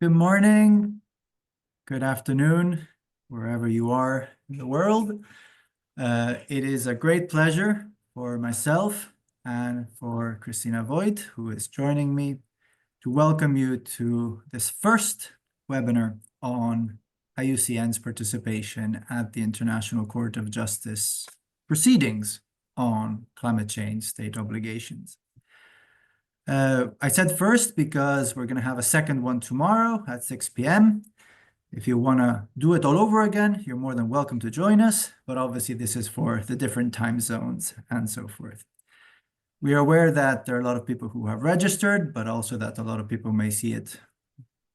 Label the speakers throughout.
Speaker 1: Good morning, good afternoon, wherever you are in the world. It is a great pleasure for myself and for Christina Voigt, who is joining me, to welcome you to this first webinar on IUCN's participation at the International Court of Justice proceedings on climate change state obligations. I said first because we're going to have a second one tomorrow at 6 p.m. If you want to do it all over again, you're more than welcome to join us, but obviously this is for the different time zones and so forth. We are aware that there are a lot of people who have registered, but also that a lot of people may see it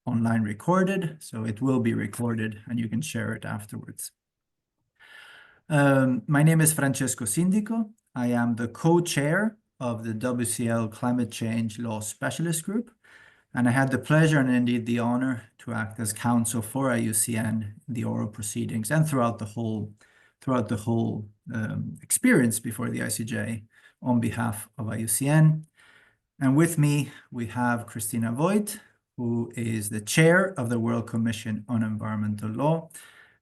Speaker 1: online recorded, so it will be recorded and you can share it afterwards. My name is Francesco Sindico. I am the co-chair of the WCL Climate Change Law Specialist Group, and I had the pleasure and indeed the honor to act as counsel for IUCN in the oral proceedings and throughout the whole experience before the ICJ on behalf of IUCN. And with me, we have Christina Voigt, who is the chair of the World Commission on Environmental Law,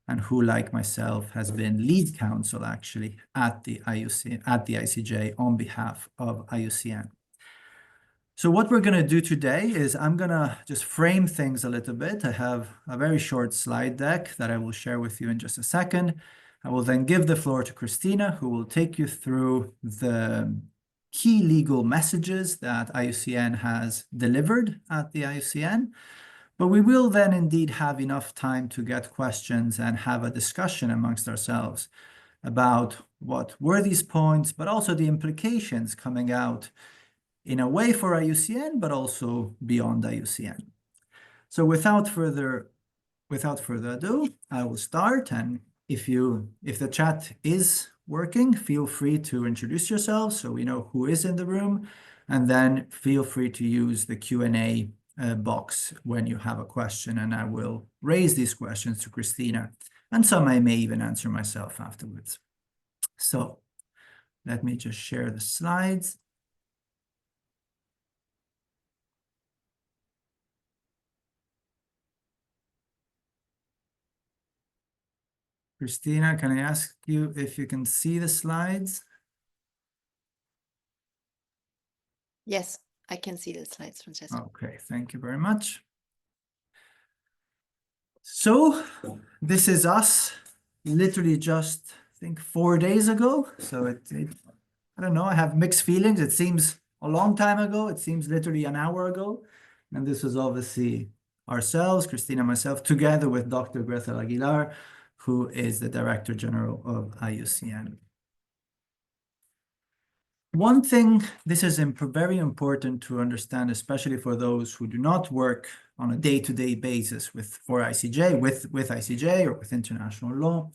Speaker 1: and who, like myself, has been lead counsel actually at the ICJ on behalf of IUCN. So what we're going to do today is I'm going to just frame things a little bit. I have a very short slide deck that I will share with you in just a second. I will then give the floor to Christina, who will take you through the key legal messages that IUCN has delivered at the IUCN. But we will then indeed have enough time to get questions and have a discussion amongst ourselves about what were these points, but also the implications coming out in a way for IUCN, but also beyond IUCN. So without further ado, I will start. And if the chat is working, feel free to introduce yourselves so we know who is in the room, and then feel free to use the Q&A box when you have a question, and I will raise these questions to Christina, and some I may even answer myself afterwards. So let me just share the slides. Christina, can I ask you if you can see the slides?
Speaker 2: Yes, I can see the slides, Francesco.
Speaker 1: Okay, thank you very much. So this is us, literally just, I think, 4 days ago. So I don't know, I have mixed feelings. It seems a long time ago. It seems literally an hour ago. And this was obviously ourselves, Christina and myself, together with Dr. Grethel Aguilar, who is the Director General of IUCN. One thing, this is very important to understand, especially for those who do not work on a day-to-day basis for ICJ, with ICJ or with international law.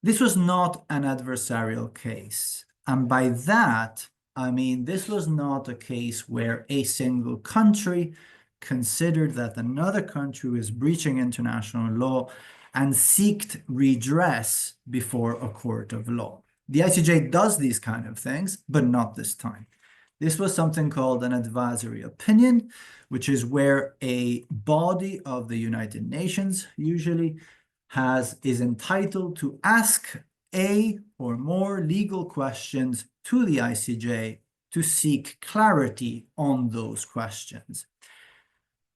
Speaker 1: This was not an adversarial case. And by that, I mean, this was not a case where a single country considered that another country was breaching international law and sought redress before a court of law. The ICJ does these kind of things, but not this time. This was something called an advisory opinion, which is where a body of the United Nations usually is entitled to ask a or more legal questions to the ICJ to seek clarity on those questions.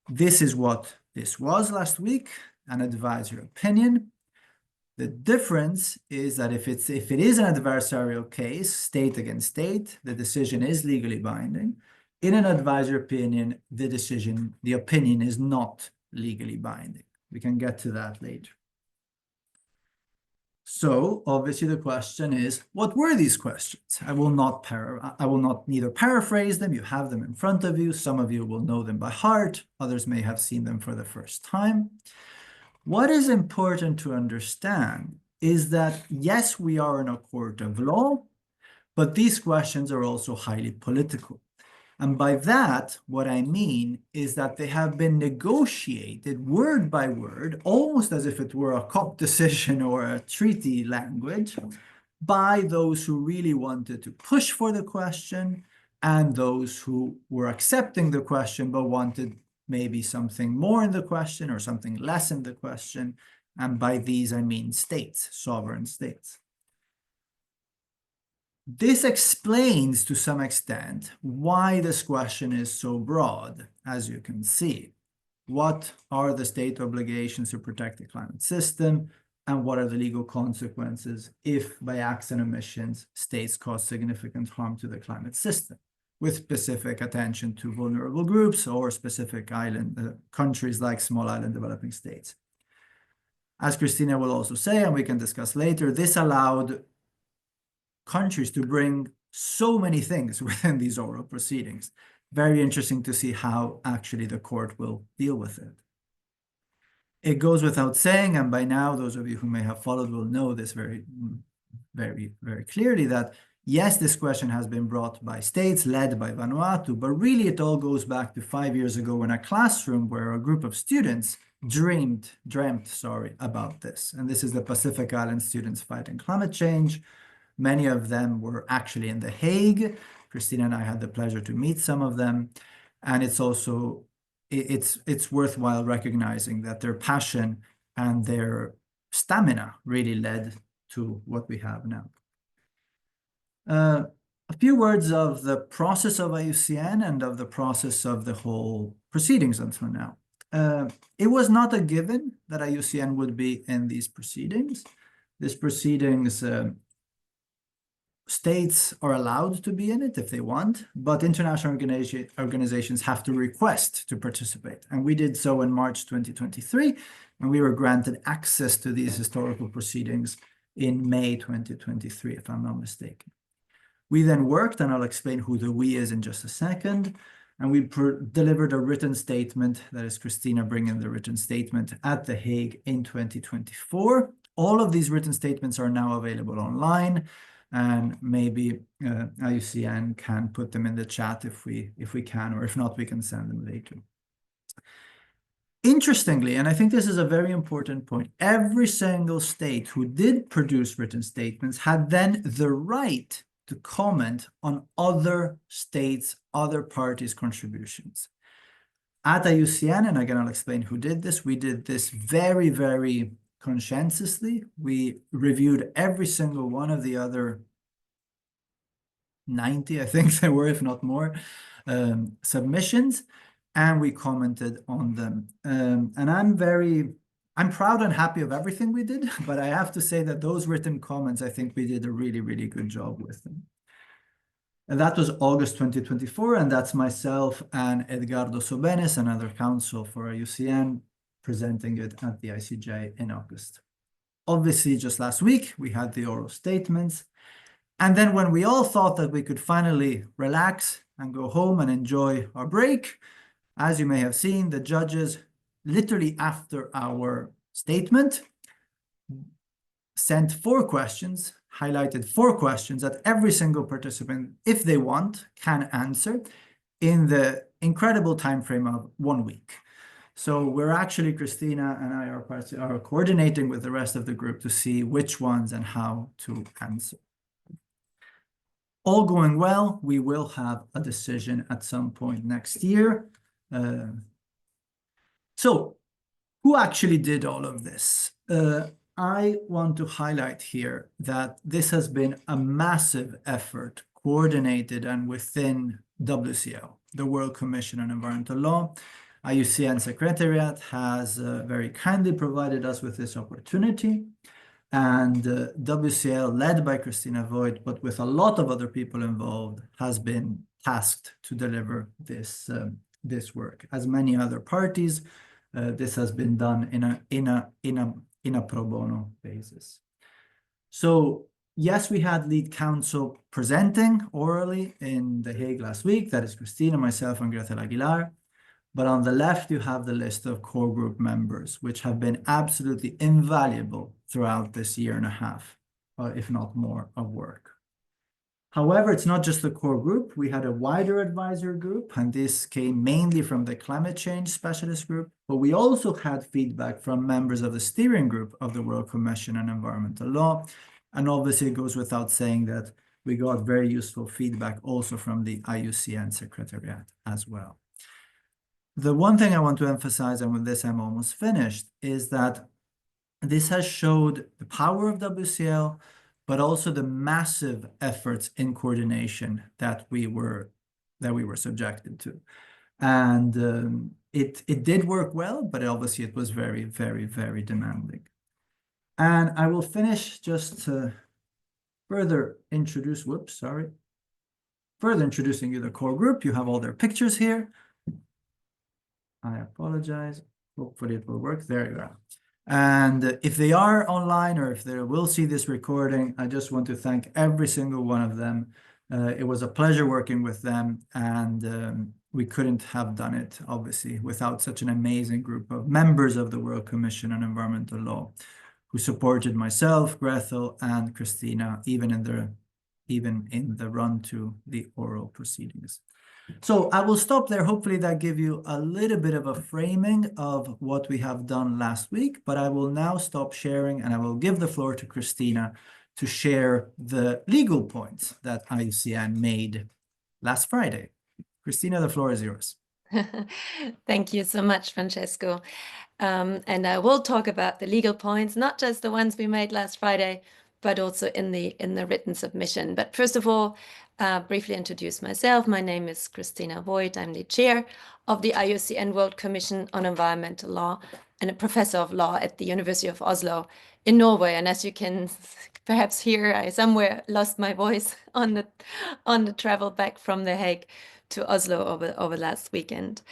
Speaker 1: This is what this was last week, an advisory opinion. The difference is that if it is an adversarial case, state against state, the decision is legally binding. In an advisory opinion, the opinion is not legally binding. We can get to that later. So obviously the question is, what were these questions? I will not neither paraphrase them. You have them in front of you. Some of you will know them by heart. Others may have seen them for the first time. What is important to understand is that, yes, we are in a court of law, but these questions are also highly political. And by that, what I mean is that they have been negotiated word by word, almost as if it were a COP decision or a treaty language, by those who really wanted to push for the question and those who were accepting the question but wanted maybe something more in the question or something less in the question. And by these, I mean states, sovereign states. This explains to some extent why this question is so broad, as you can see. What are the state obligations to protect the climate system? And what are the legal consequences if by acts and omissions states cause significant harm to the climate system, with specific attention to vulnerable groups or specific island countries like small island developing states? As Christina will also say, and we can discuss later, this allowed countries to bring so many things within these oral proceedings. Very interesting to see how actually the court will deal with it. It goes without saying, and by now, those of you who may have followed will know this very clearly, that yes, this question has been brought by states led by Vanuatu, but really it all goes back to 5 years ago in a classroom where a group of students dreamt about this. And this is the Pacific Island students fighting climate change. Many of them were actually in The Hague. Christina and I had the pleasure to meet some of them. And it's also, it's worthwhile recognizing that their passion and their stamina really led to what we have now. A few words of the process of IUCN and of the process of the whole proceedings until now. It was not a given that IUCN would be in these proceedings. These proceedings, states are allowed to be in it if they want, but international organizations have to request to participate. And we did so in March 2023, and we were granted access to these historical proceedings in May 2023, if I'm not mistaken. We then worked, and I'll explain who the we is in just a second, and we delivered a written statement, that is Christina bringing the written statement at The Hague in 2024. All of these written statements are now available online, and maybe IUCN can put them in the chat if we can, or if not, we can send them later. Interestingly, and I think this is a very important point, every single state who did produce written statements had then the right to comment on other states, other parties' contributions. At IUCN, and again, I'll explain who did this, we did this very, very conscientiously. We reviewed every single one of the other 90, I think there were, if not more, submissions, and we commented on them. And I'm proud and happy of everything we did, but I have to say that those written comments, I think we did a really, really good job with them. And that was August 2024, and that's myself and Edgardo Sobenes, another counsel for IUCN, presenting it at the ICJ in August. Obviously, just last week, we had the oral statements. And then when we all thought that we could finally relax and go home and enjoy our break, as you may have seen, the judges, literally after our statement, sent 4 questions, highlighted 4 questions that every single participant, if they want, can answer in the incredible time frame of 1 week. So we're actually, Christina and I are coordinating with the rest of the group to see which ones and how to answer. All going well, we will have a decision at some point next year. So who actually did all of this? I want to highlight here that this has been a massive effort, coordinated and within WCL, the World Commission on Environmental Law. IUCN Secretariat has very kindly provided us with this opportunity. And WCL, led by Christina Voigt, but with a lot of other people involved, has been tasked to deliver this work. As many other parties, this has been done in a pro bono basis. So yes, we had lead counsel presenting orally in The Hague last week. That is Christina, myself, and Gretel Aguilar. But on the left, you have the list of core group members, which have been absolutely invaluable throughout this year and a half, if not more, of work. However, it's not just the core group. We had a wider advisory group, and this came mainly from the climate change specialist group. But we also had feedback from members of the steering group of the World Commission on Environmental Law. And obviously, it goes without saying that we got very useful feedback also from the IUCN Secretariat as well. the one thing I want to emphasize, and with this I'm almost finished, is that this has showed the power of WCL, but also the massive efforts in coordination that we were subjected to. And it did work well, but obviously it was very, very, very demanding. And I will finish just to further introduce, further introducing you the core group. You have all their pictures here. I apologize. Hopefully it will work. There you are. And if they are online or if they will see this recording, I just want to thank every single one of them. It was a pleasure working with them, and we couldn't have done it, obviously, without such an amazing group of members of the World Commission on Environmental Law who supported myself, Gretel, and Christina, even in the run to the oral proceedings. So I will stop there. Hopefully that gives you a little bit of a framing of what we have done last week, but I will now stop sharing and I will give the floor to Christina to share the legal points that IUCN made last Friday. Christina, the floor is yours.
Speaker 2: Thank you so much, Francesco. And I will talk about the legal points, not just the ones we made last Friday, but also in the written submission. But first of all, briefly introduce myself. My name is Christina Voigt. I'm the chair of the IUCN World Commission on Environmental Law and a professor of law at the University of Oslo in Norway. And as you can perhaps hear, I somewhere lost my voice on the travel back from The Hague to Oslo over last weekend.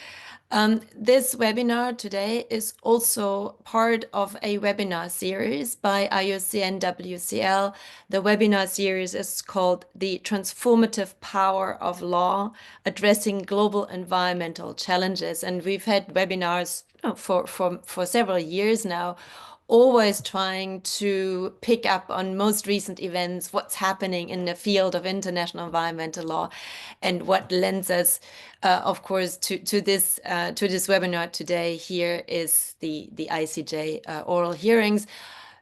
Speaker 2: This webinar today is also part of a webinar series by IUCN WCL. The webinar series is called The Transformative Power of Law, Addressing Global Environmental Challenges. And we've had webinars for several years now, always trying to pick up on most recent events, what's happening in the field of international environmental law, and what lends us, of course, to this webinar today here is the ICJ oral hearings.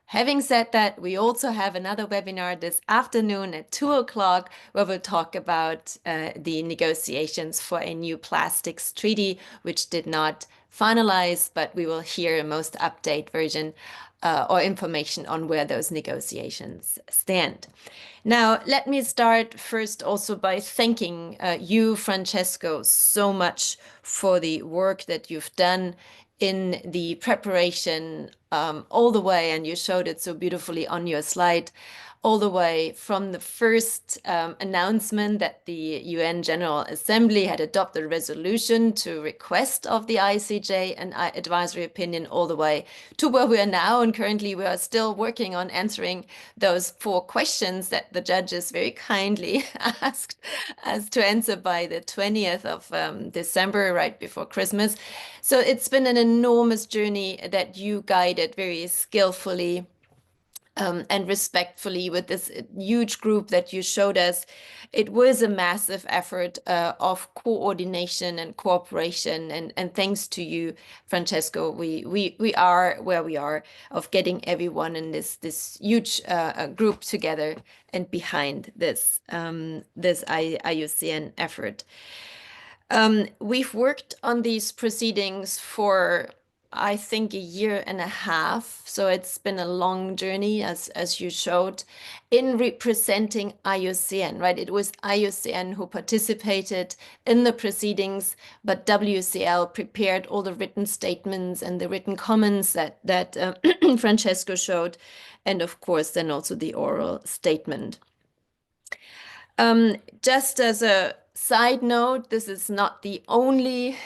Speaker 2: Having said that, we also have another webinar this afternoon at 2 o'clock where we'll talk about the negotiations for a new plastics treaty, which did not finalize, but we will hear a most update version or information on where those negotiations stand. Now, let me start first also by thanking you, Francesco, so much for the work that you've done in the preparation all the way, and you showed it so beautifully on your slide, all the way from the first announcement that the UN General Assembly had adopted a resolution to request of the ICJ an advisory opinion, all the way to where we are now. And currently we are still working on answering those 4 questions that the judges very kindly asked us to answer by the 20th of December, right before Christmas. So it's been an enormous journey that you guided very skillfully and respectfully with this huge group that you showed us. It was a massive effort of coordination and cooperation, and thanks to you, Francesco, we are where we are, of getting everyone in this huge group together and behind this IUCN effort. We've worked on these proceedings for, I think, 1.5 years. So it's been a long journey, as you showed, in representing IUCN, right? It was IUCN who participated in the proceedings, but WCL prepared all the written statements and the written comments that Francesco showed, and of course, then also the oral statement. Just as a side note, this is not the only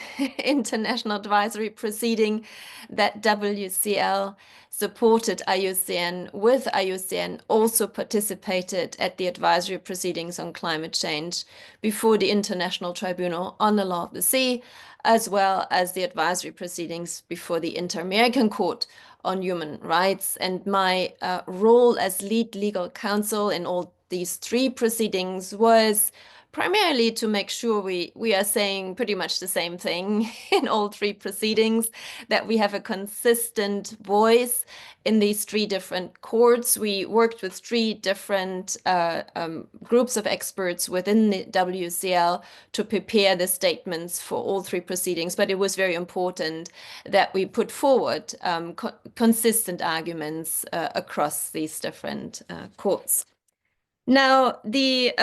Speaker 2: international advisory proceeding that WCL supported IUCN with. IUCN also participated at the advisory proceedings on climate change before the International Tribunal on the Law of the Sea, as well as the advisory proceedings before the Inter-American Court on Human Rights. And my role as lead legal counsel in all these 3 proceedings was primarily to make sure we are saying pretty much the same thing in all three proceedings, that we have a consistent voice in these three different courts. We worked with three different groups of experts within the WCL to prepare the statements for all three proceedings, but it was very important that we put forward consistent arguments across these different courts. Now, the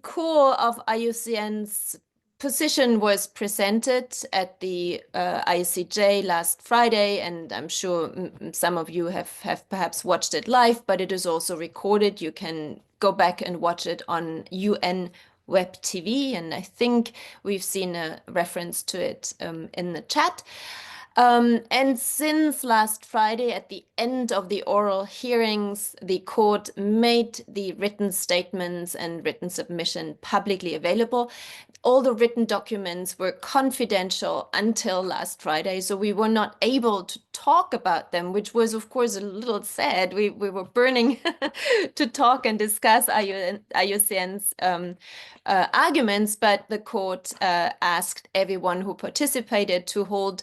Speaker 2: core of IUCN's position was presented at the ICJ last Friday, and I'm sure some of you have perhaps watched it live, but it is also recorded. You can go back and watch it on UN Web TV, and I think we've seen a reference to it in the chat. And since last Friday, at the end of the oral hearings, the court made the written statements and written submission publicly available. All the written documents were confidential until last Friday, so we were not able to talk about them, which was, of course, a little sad. We were burning to talk and discuss IUCN's arguments, but the court asked everyone who participated to hold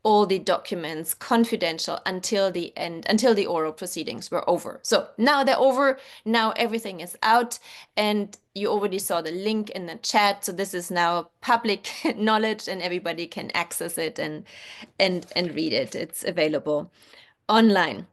Speaker 2: all the documents confidential until the end, until the oral proceedings were over. So now they're over, now everything is out, and you already saw the link in the chat. So this is now public knowledge and everybody can access it and read it. It's available online.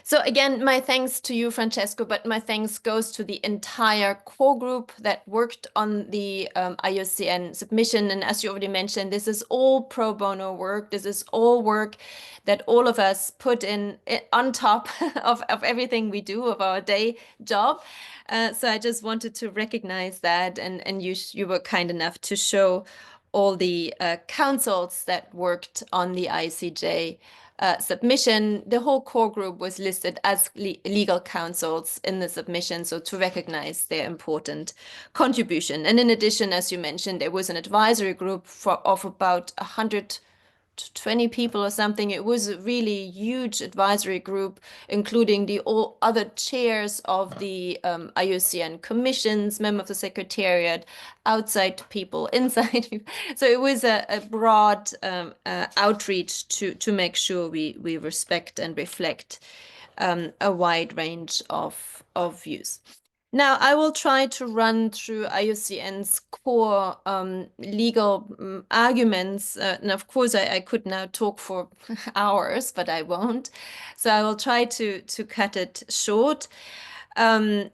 Speaker 2: So again, my thanks to you, Francesco, but my thanks goes to the entire core group that worked on the IUCN submission. And as you already mentioned, this is all pro bono work. This is all work that all of us put in on top of everything we do, of our day job. So I just wanted to recognize that, and you were kind enough to show all the counsels that worked on the ICJ submission. The whole core group was listed as legal counsels in the submission, so to recognize their important contribution. And in addition, as you mentioned, there was an advisory group of about 120 people or something. It was a really huge advisory group, including the all other chairs of the IUCN commissions, members of the secretariat, outside people, inside people. So it was a broad outreach to make sure we respect and reflect a wide range of views. Now, I will try to run through IUCN's core legal arguments. And of course, I could now talk for hours, but I won't. So I will try to cut it short. The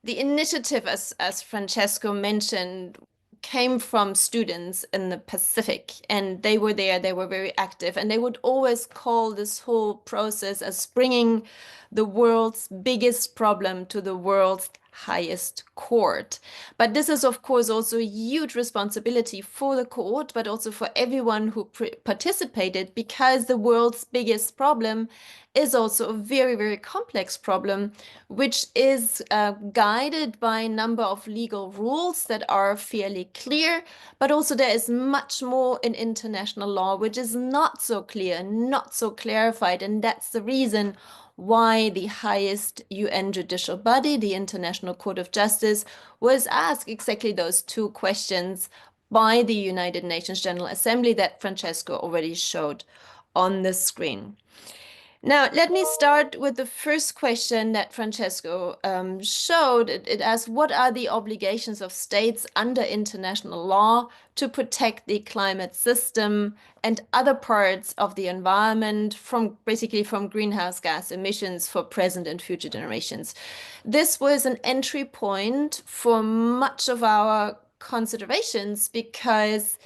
Speaker 2: initiative, as Francesco mentioned, came from students in the Pacific, and they were there, they were very active, and they would always call this whole process as bringing the world's biggest problem to the world's highest court. But this is, of course, also a huge responsibility for the court, but also for everyone who participated, because the world's biggest problem is also a very, very complex problem, which is guided by a number of legal rules that are fairly clear, but also there is much more in international law which is not so clear, not so clarified, and that's the reason why the highest UN judicial body, the International Court of Justice, was asked exactly those two questions by the United Nations General Assembly that Francesco already showed on the screen. Now, let me start with the first question that Francesco showed. It asks, what are the obligations of states under international law to protect the climate system and other parts of the environment basically from greenhouse gas emissions for present and future generations? This was an entry point for much of our considerations, because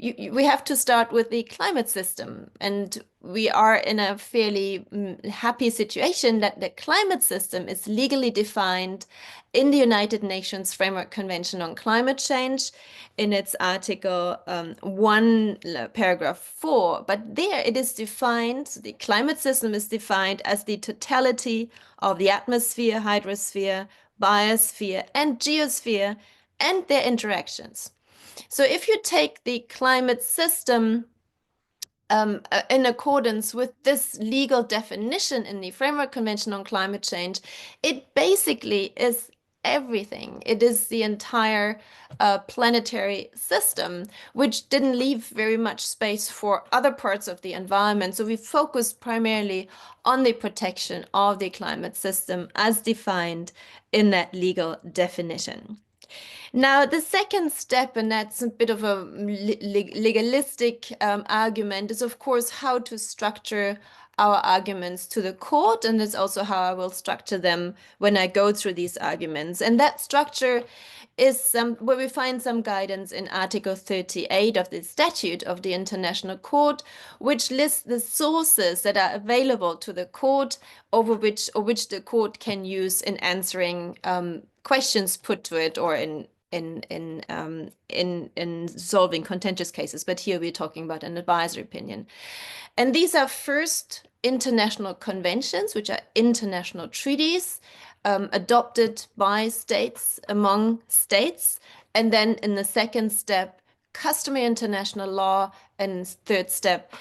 Speaker 2: we have to start with the climate system, and we are in a fairly happy situation that the climate system is legally defined in the United Nations Framework Convention on Climate Change in its Article 1, paragraph 4. But there it is defined, the climate system is defined as the totality of the atmosphere, hydrosphere, biosphere, and geosphere and their interactions. So if you take the climate system in accordance with this legal definition in the Framework Convention on Climate Change, it basically is everything. It is the entire planetary system, which didn't leave very much space for other parts of the environment. So we focused primarily on the protection of the climate system as defined in that legal definition. Now, the second step, and that's a bit of a legalistic argument, is of course how to structure our arguments to the court, and it's also how I will structure them when I go through these arguments. And that structure is where we find some guidance in Article 38 of the Statute of the International Court, which lists the sources that are available to the court over which the court can use in answering questions put to it or in solving contentious cases. But here we're talking about an advisory opinion. And these are first international conventions, which are international treaties adopted by states, among states. And then in the second step, customary international law, and third step,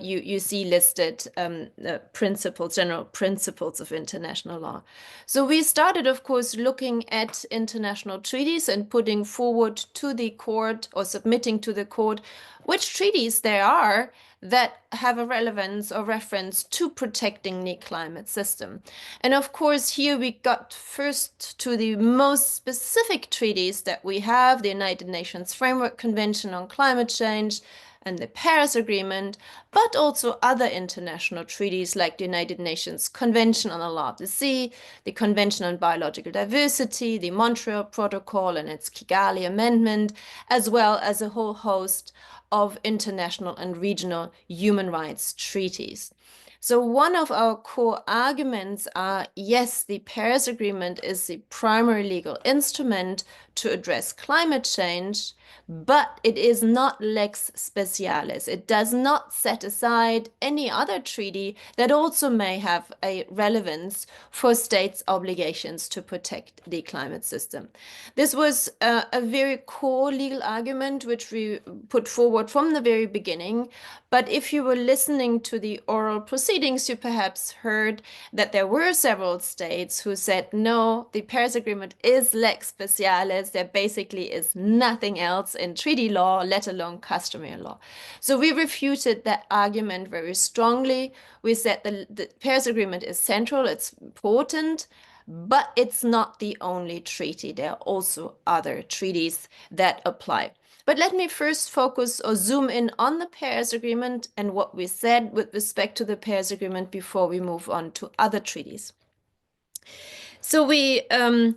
Speaker 2: you see listed general principles of international law. So we started, of course, looking at international treaties and putting forward to the court or submitting to the court which treaties there are that have a relevance or reference to protecting the climate system. And of course, here we got first to the most specific treaties that we have, the United Nations Framework Convention on Climate Change and the Paris Agreement, but also other international treaties like the United Nations Convention on the Law of the Sea, the Convention on Biological Diversity, the Montreal Protocol and its Kigali Amendment, as well as a whole host of international and regional human rights treaties. So one of our core arguments are, yes, the Paris Agreement is the primary legal instrument to address climate change, but it is not lex specialis. It does not set aside any other treaty that also may have a relevance for states' obligations to protect the climate system. This was a very core legal argument which we put forward from the very beginning. But if you were listening to the oral proceedings, you perhaps heard that there were several states who said, no, the Paris Agreement is lex specialis. There basically is nothing else in treaty law, let alone customary law. So we refuted that argument very strongly. We said the Paris Agreement is central, it's important, but it's not the only treaty. There are also other treaties that apply. But let me first focus or zoom in on the Paris Agreement and what we said with respect to the Paris Agreement before we move on to other treaties. So there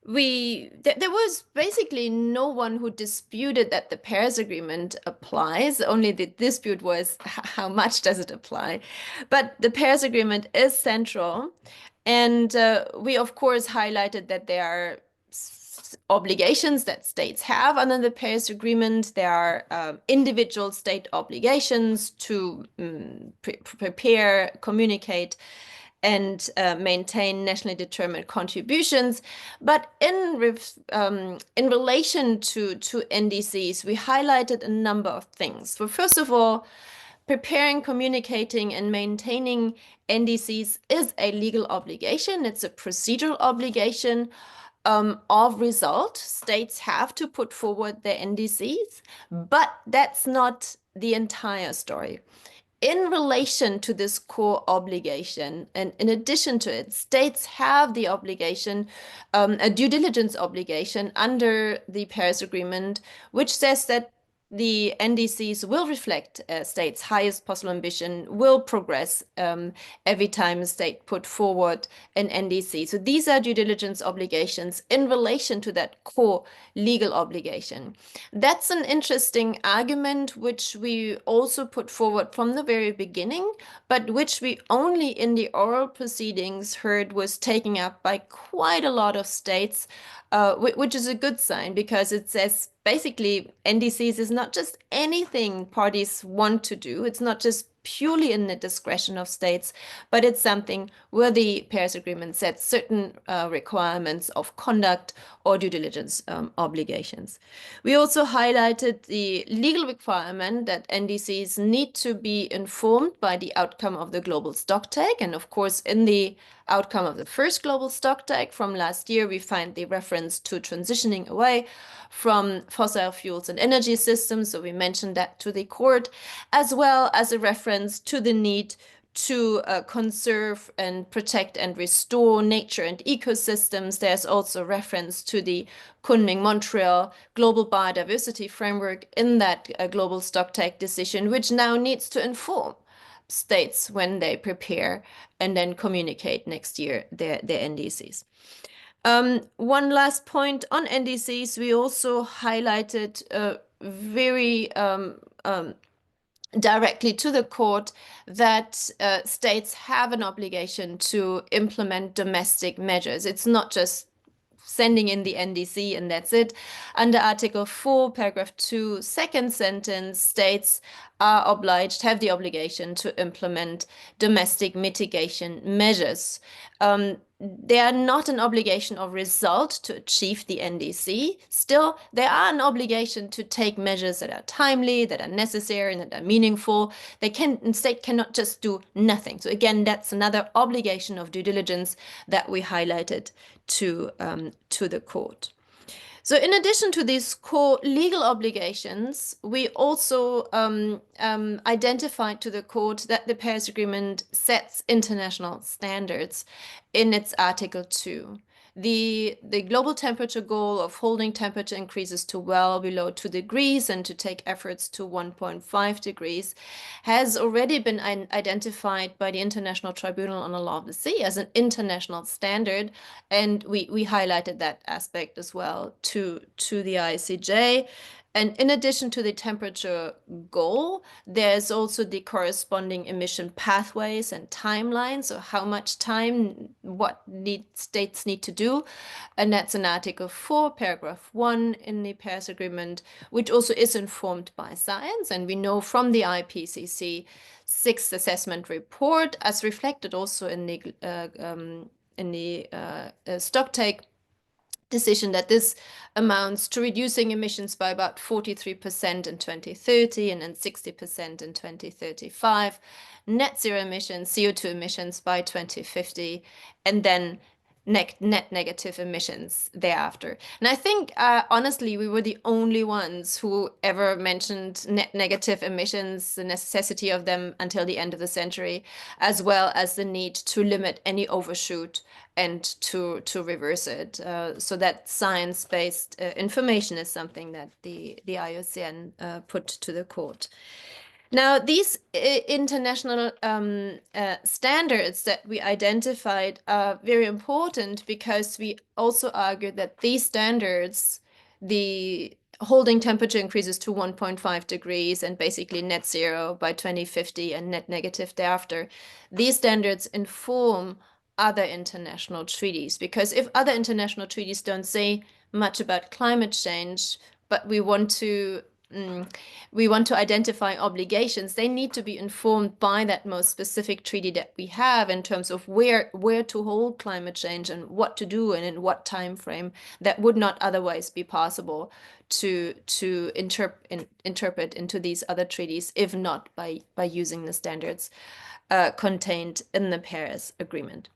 Speaker 2: was basically no one who disputed that the Paris Agreement applies. Only the dispute was how much does it apply. But the Paris Agreement is central. And we, of course, highlighted that there are obligations that states have under the Paris Agreement. There are individual state obligations to prepare, communicate, and maintain nationally determined contributions. But in relation to NDCs, we highlighted a number of things. So first of all, preparing, communicating, and maintaining NDCs is a legal obligation. It's a procedural obligation. Of result, states have to put forward their NDCs, but that's not the entire story. In relation to this core obligation, and in addition to it, states have the obligation, a due diligence obligation under the Paris Agreement, which says that the NDCs will reflect states' highest possible ambition, will progress every time a state put forward an NDC. So these are due diligence obligations in relation to that core legal obligation. That's an interesting argument, which we also put forward from the very beginning, but which we only in the oral proceedings heard was taken up by quite a lot of states, which is a good sign, because it says basically NDCs is not just anything parties want to do. It's not just purely in the discretion of states, but it's something where the Paris Agreement sets certain requirements of conduct or due diligence obligations. We also highlighted the legal requirement that NDCs need to be informed by the outcome of the global stocktake. And of course, in the outcome of the first global stocktake from last year, we find the reference to transitioning away from fossil fuels and energy systems. So we mentioned that to the court, as well as a reference to the need to conserve and protect and restore nature and ecosystems. There's also reference to the Kunming-Montreal Global Biodiversity Framework in that global stocktake decision, which now needs to inform states when they prepare and then communicate next year their NDCs. One last point on NDCs, we also highlighted very directly to the court that states have an obligation to implement domestic measures. It's not just sending in the NDC and that's it. Under Article 4, paragraph 2, second sentence, states are obliged, have the obligation to implement domestic mitigation measures. They are not an obligation of result to achieve the NDC. Still, they are an obligation to take measures that are timely, that are necessary, and that are meaningful. State cannot just do nothing. So again, that's another obligation of due diligence that we highlighted to the court. So in addition to these core legal obligations, we also identified to the court that the Paris Agreement sets international standards in its Article 2. The global temperature goal of holding temperature increases to well below 2 degrees and to take efforts to 1.5 degrees has already been identified by the International Tribunal on the Law of the Sea as an international standard. And we highlighted that aspect as well to the ICJ. And in addition to the temperature goal, there's also the corresponding emission pathways and timelines, so how much time, what states need to do. And that's in Article 4, paragraph 1 in the Paris Agreement, which also is informed by science. And we know from the IPCC 6th assessment report, as reflected also in the stocktake decision, that this amounts to reducing emissions by about 43% in 2030 and then 60% in 2035, net zero emissions, CO2 emissions by 2050, and then net negative emissions thereafter. And I think, honestly, we were the only ones who ever mentioned net negative emissions, the necessity of them until the end of the century, as well as the need to limit any overshoot and to reverse it. So that science-based information is something that the IUCN put to the court. Now, these international standards that we identified are very important because we also argued that these standards, the holding temperature increases to 1.5 degrees and basically net zero by 2050 and net negative thereafter, these standards inform other international treaties, because if other international treaties don't say much about climate change, but we want to identify obligations, they need to be informed by that most specific treaty that we have in terms of where to hold climate change and what to do and in what time frame that would not otherwise be possible to interpret into these other treaties, if not by using the standards contained in the Paris Agreement.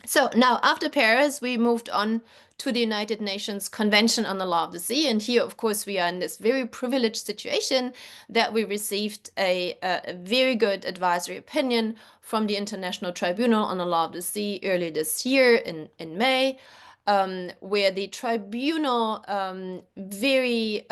Speaker 2: So now, after Paris, we moved on to the United Nations Convention on the Law of the Sea. And here, of course, we are in this very privileged situation that we received a very good advisory opinion from the International Tribunal on the Law of the Sea earlier this year in May, where the tribunal very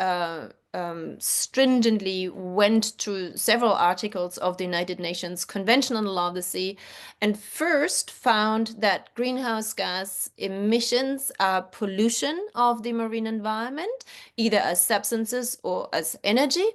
Speaker 2: stringently went through several articles of the United Nations Convention on the Law of the Sea, and first found that greenhouse gas emissions are pollution of the marine environment, either as substances or as energy.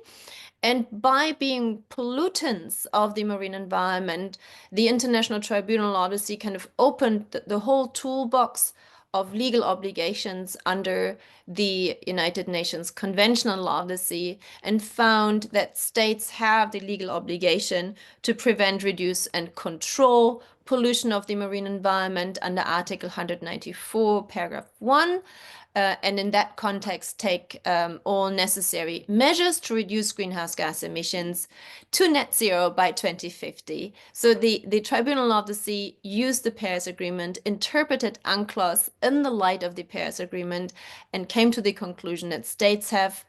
Speaker 2: And by being pollutants of the marine environment, the International Tribunal on the Law of the Sea kind of opened the whole toolbox of legal obligations under the United Nations Convention on Law of the Sea and found that states have the legal obligation to prevent, reduce, and control pollution of the marine environment under Article 194, paragraph 1. And in that context, take all necessary measures to reduce greenhouse gas emissions to net zero by 2050. So the Tribunal of the Sea used the Paris Agreement, interpreted UNCLOS in the light of the Paris Agreement, and came to the conclusion that states have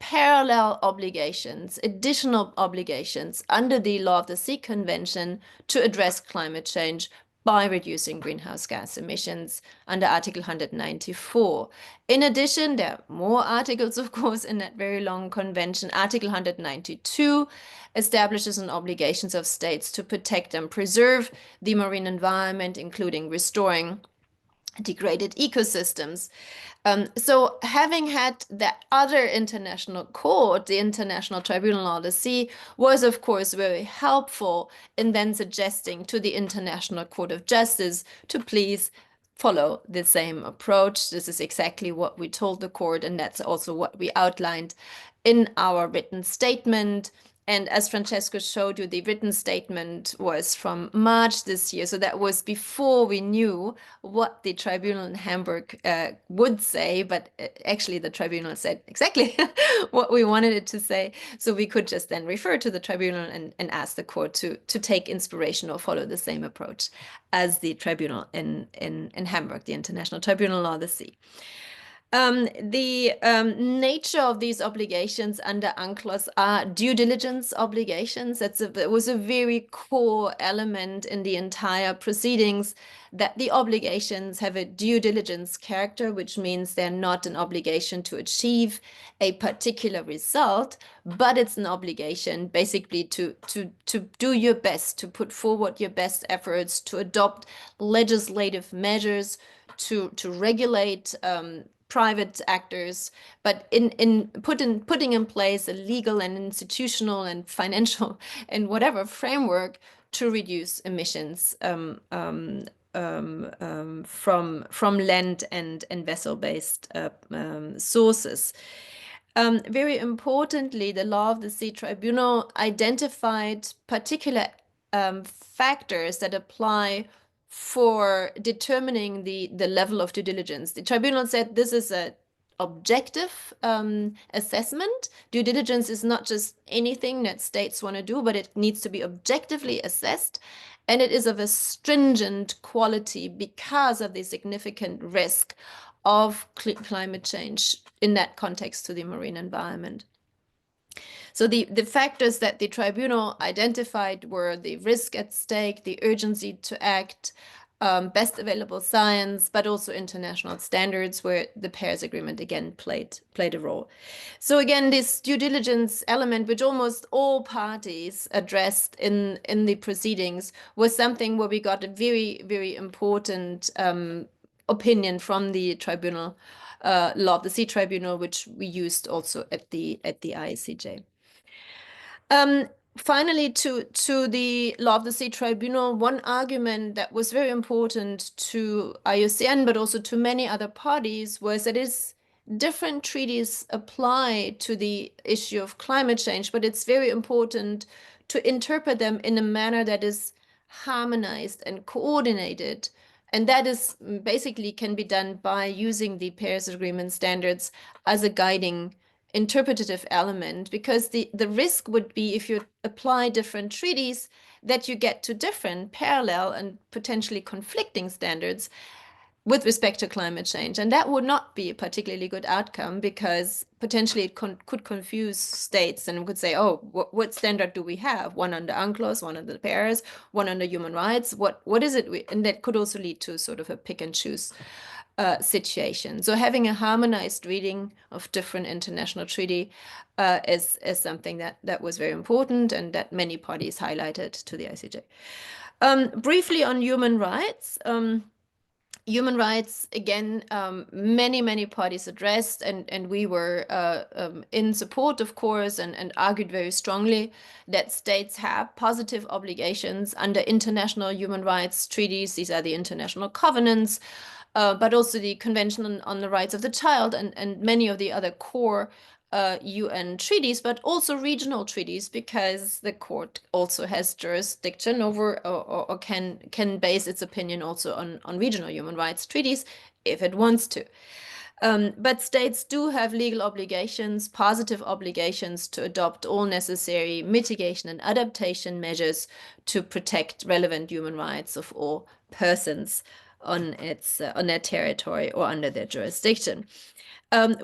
Speaker 2: parallel obligations, additional obligations under the Law of the Sea Convention to address climate change by reducing greenhouse gas emissions under Article 194. In addition, there are more articles, of course, in that very long convention. Article 192 establishes an obligations of states to protect and preserve the marine environment, including restoring degraded ecosystems. So having had that other international court, the International Tribunal of the Sea, was of course very helpful in then suggesting to the International Court of Justice to please follow the same approach. This is exactly what we told the court, and that's also what we outlined in our written statement. And as Francesco showed you, the written statement was from March this year. So that was before we knew what the tribunal in Hamburg would say. But actually, the tribunal said exactly what we wanted it to say. So we could just then refer to the tribunal and ask the court to take inspiration or follow the same approach as the tribunal in Hamburg, the International Tribunal of the Sea. The nature of these obligations under UNCLOS are due diligence obligations. It was a very core element in the entire proceedings, that the obligations have a due diligence character, which means they're not an obligation to achieve a particular result, but it's an obligation basically to do your best, to put forward your best efforts, to adopt legislative measures, to regulate private actors, but in putting in place a legal and institutional and financial and whatever framework to reduce emissions from land and vessel-based sources. Very importantly, the Law of the Sea Tribunal identified particular factors that apply for determining the level of due diligence. The tribunal said this is an objective assessment. Due diligence is not just anything that states want to do, but it needs to be objectively assessed. And it is of a stringent quality because of the significant risk of climate change in that context to the marine environment. So the factors that the tribunal identified were the risk at stake, the urgency to act, best available science, but also international standards, where the Paris Agreement again played a role. So again, this due diligence element, which almost all parties addressed in the proceedings, was something where we got a very, very important opinion from the tribunal, Law of the Sea Tribunal, which we used also at the ICJ. Finally, to the Law of the Sea Tribunal, one argument that was very important to IUCN, but also to many other parties, was that different treaties apply to the issue of climate change, but it's very important to interpret them in a manner that is harmonized and coordinated. And that is basically can be done by using the Paris Agreement standards as a guiding interpretative element, because the risk would be, if you apply different treaties, that you get to different parallel and potentially conflicting standards with respect to climate change. And that would not be a particularly good outcome, because potentially it could confuse states and could say, oh, what standard do we have? One under UNCLOS, one under the Paris, one under human rights. What is it? And that could also lead to sort of a pick and choose situation. So having a harmonized reading of different international treaty is something that was very important, and that many parties highlighted to the ICJ. Briefly on human rights. Human rights, again, many parties addressed, and we were in support, of course, and argued very strongly that states have positive obligations under international human rights treaties. These are the international covenants but also the Convention on the Rights of the Child and many of the other core UN treaties, but also regional treaties, because the court also has jurisdiction over or can base its opinion also on regional human rights treaties if it wants to. But states do have legal obligations, positive obligations, to adopt all necessary mitigation and adaptation measures to protect relevant human rights of all persons on their territory or under their jurisdiction.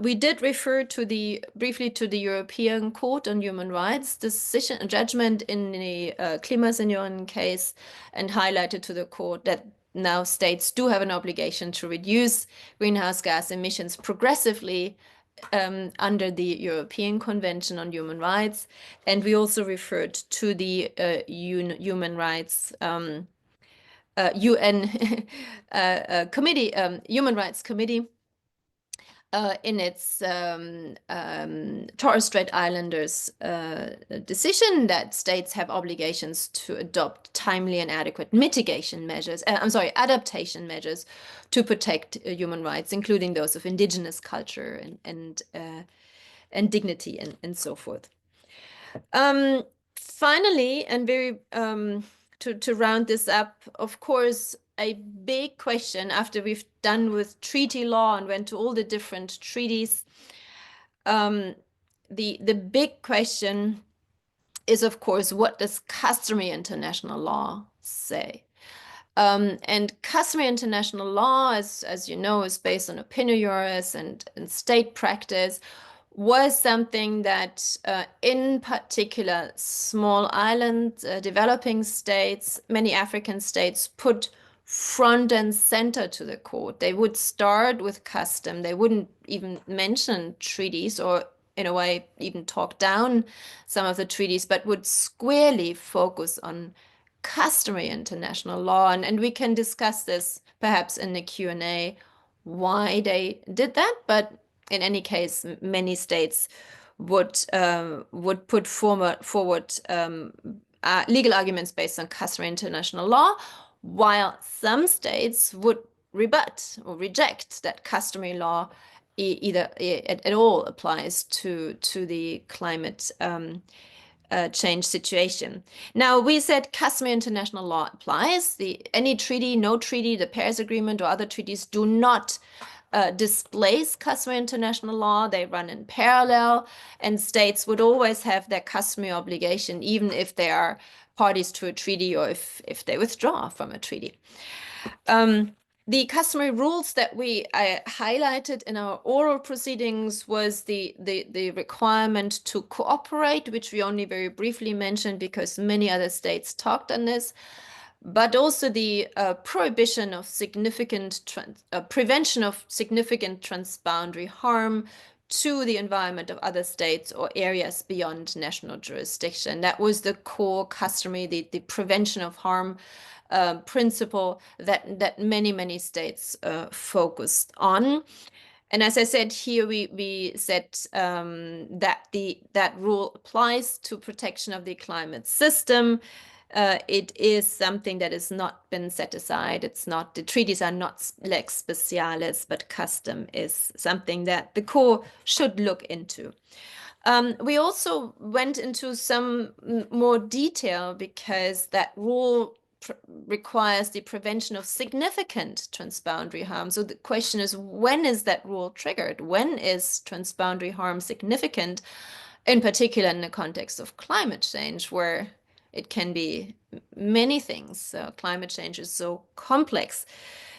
Speaker 2: We did refer briefly to the European Court on Human Rights judgment in the Klimasenioren case, and highlighted to the court that now states do have an obligation to reduce greenhouse gas emissions progressively under the European Convention on Human Rights. And we also referred to the Human Rights UN Committee, Human Rights Committee, in its Torres Strait Islanders decision that states have obligations to adopt timely and adequate mitigation measures, adaptation measures to protect human rights, including those of indigenous culture and dignity and so forth. Finally, and very to round this up, of course, a big question after we've done with treaty law and went to all the different treaties, the big question is, of course, what does customary international law say? And customary international law, as you know, is based on opinion juris and state practice, was something that, in particular, small island developing states, many African states, put front and center to the court. They would start with custom. They wouldn't even mention treaties, or in a way even talk down some of the treaties, but would squarely focus on customary international law. And we can discuss this perhaps in the Q&A, why they did that. But in any case, many states would put forward legal arguments based on customary international law, while some states would rebut or reject that customary law either at all applies to the climate change situation. Now, we said customary international law applies. Any treaty, no treaty, the Paris Agreement or other treaties do not displace customary international law. They run in parallel, and states would always have their customary obligation, even if they are parties to a treaty or if they withdraw from a treaty. The customary rules that we highlighted in our oral proceedings was the requirement to cooperate, which we only very briefly mentioned because many other states talked on this, but also the prohibition of prevention of significant transboundary harm to the environment of other states or areas beyond national jurisdiction. That was the core customary, the prevention of harm principle that many states focused on. And as I said here, we said that rule applies to protection of the climate system. It is something that has not been set aside. The treaties are not lex specialis, but custom is something that the core should look into. We also went into some more detail because that rule requires the prevention of significant transboundary harm. So the question is, when is that rule triggered? When is transboundary harm significant, in particular in the context of climate change, where it can be many things. Climate change is so complex.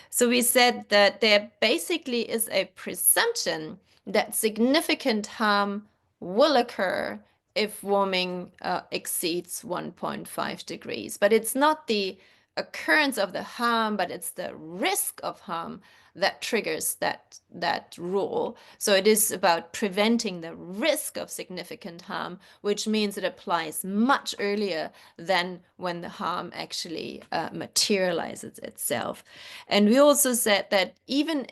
Speaker 2: So we said that there basically is a presumption that significant harm will occur if warming exceeds 1.5 degrees. But it's not the occurrence of the harm, but it's the risk of harm that triggers that rule. So it is about preventing the risk of significant harm, which means it applies much earlier than when the harm actually materializes itself. And we also said that even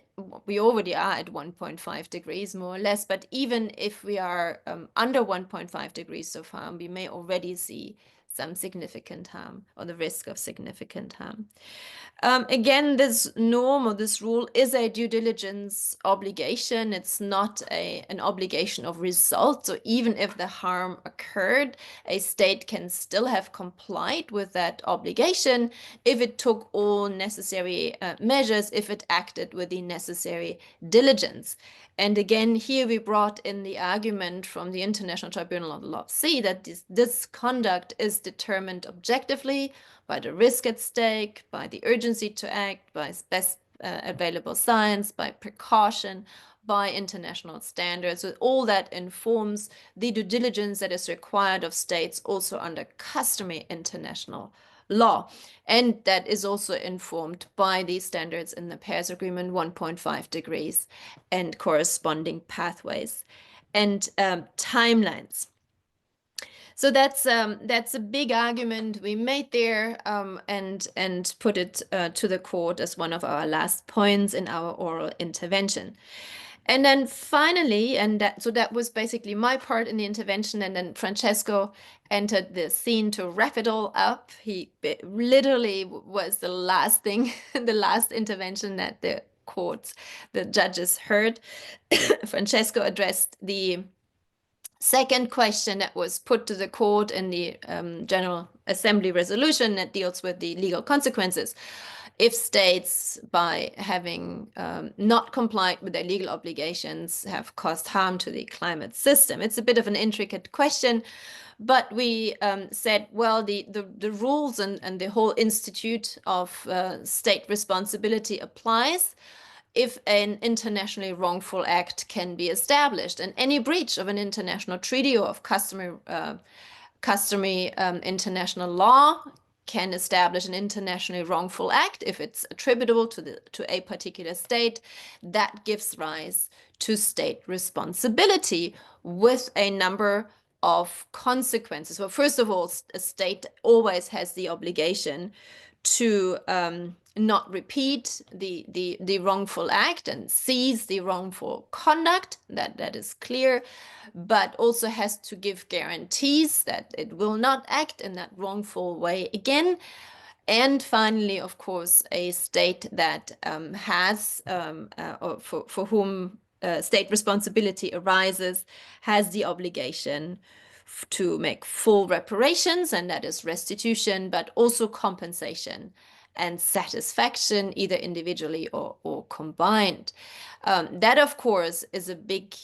Speaker 2: we already are at 1.5 degrees more or less, but even if we are under 1.5 degrees of harm, we may already see some significant harm or the risk of significant harm. Again, this norm or this rule is a due diligence obligation. It's not an obligation of result. So even if the harm occurred, a state can still have complied with that obligation if it took all necessary measures, if it acted with the necessary diligence. And again, here we brought in the argument from the International Tribunal of Law C that this conduct is determined objectively by the risk at stake, by the urgency to act, by best available science, by precaution, by international standards. So all that informs the due diligence that is required of states also under customary international law. And that is also informed by the standards in the Paris Agreement, 1.5 degrees, and corresponding pathways and timelines. So that's a big argument we made there, and put it to the court as one of our last points in our oral intervention. And then finally, so that was basically my part in the intervention, and then Francesco entered the scene to wrap it all up. He literally was the last thing, the last intervention that the judges heard. Francesco addressed the second question that was put to the court in the General Assembly resolution that deals with the legal consequences if states, by having not complied with their legal obligations, have caused harm to the climate system. It's a bit of an intricate question, but we said, well, the rules and the whole institute of state responsibility applies if an internationally wrongful act can be established. And any breach of an international treaty or of customary international law can establish an internationally wrongful act if it's attributable to a particular state. That gives rise to state responsibility with a number of consequences. Well, first of all, a state always has the obligation to not repeat the wrongful act and seize the wrongful conduct, that is clear, but also has to give guarantees that it will not act in that wrongful way again. And finally, of course, a state that has, or for whom state responsibility arises, has the obligation to make full reparations, and that is restitution, but also compensation and satisfaction, either individually or combined. That, of course, is a big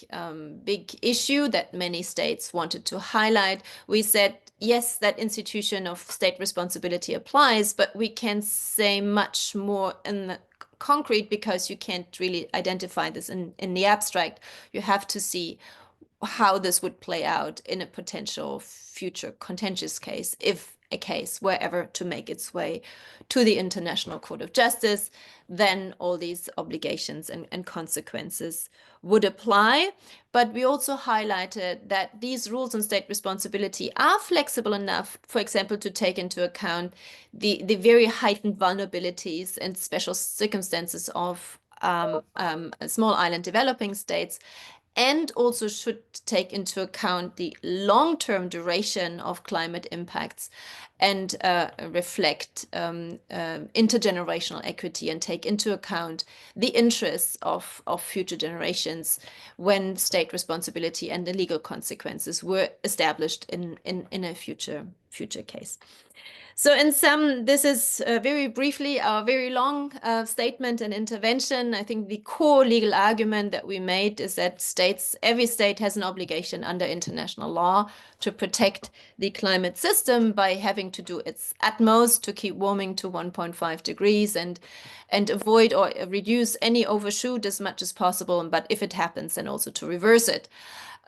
Speaker 2: issue that many states wanted to highlight. We said, yes, that institution of state responsibility applies, but we can say much more in the concrete because you can't really identify this in the abstract. You have to see how this would play out in a potential future contentious case, if a case were ever to make its way to the International Court of Justice, then all these obligations and consequences would apply. But we also highlighted that these rules on state responsibility are flexible enough, for example, to take into account the very heightened vulnerabilities and special circumstances of small island developing states, and also should take into account the long-term duration of climate impacts and reflect intergenerational equity and take into account the interests of future generations when state responsibility and the legal consequences were established in a future case. So in sum, this is very briefly our very long statement and intervention. I think the core legal argument that we made is that every state has an obligation under international law to protect the climate system by having to do its utmost to keep warming to 1.5 degrees and avoid or reduce any overshoot as much as possible. But if it happens, then also to reverse it.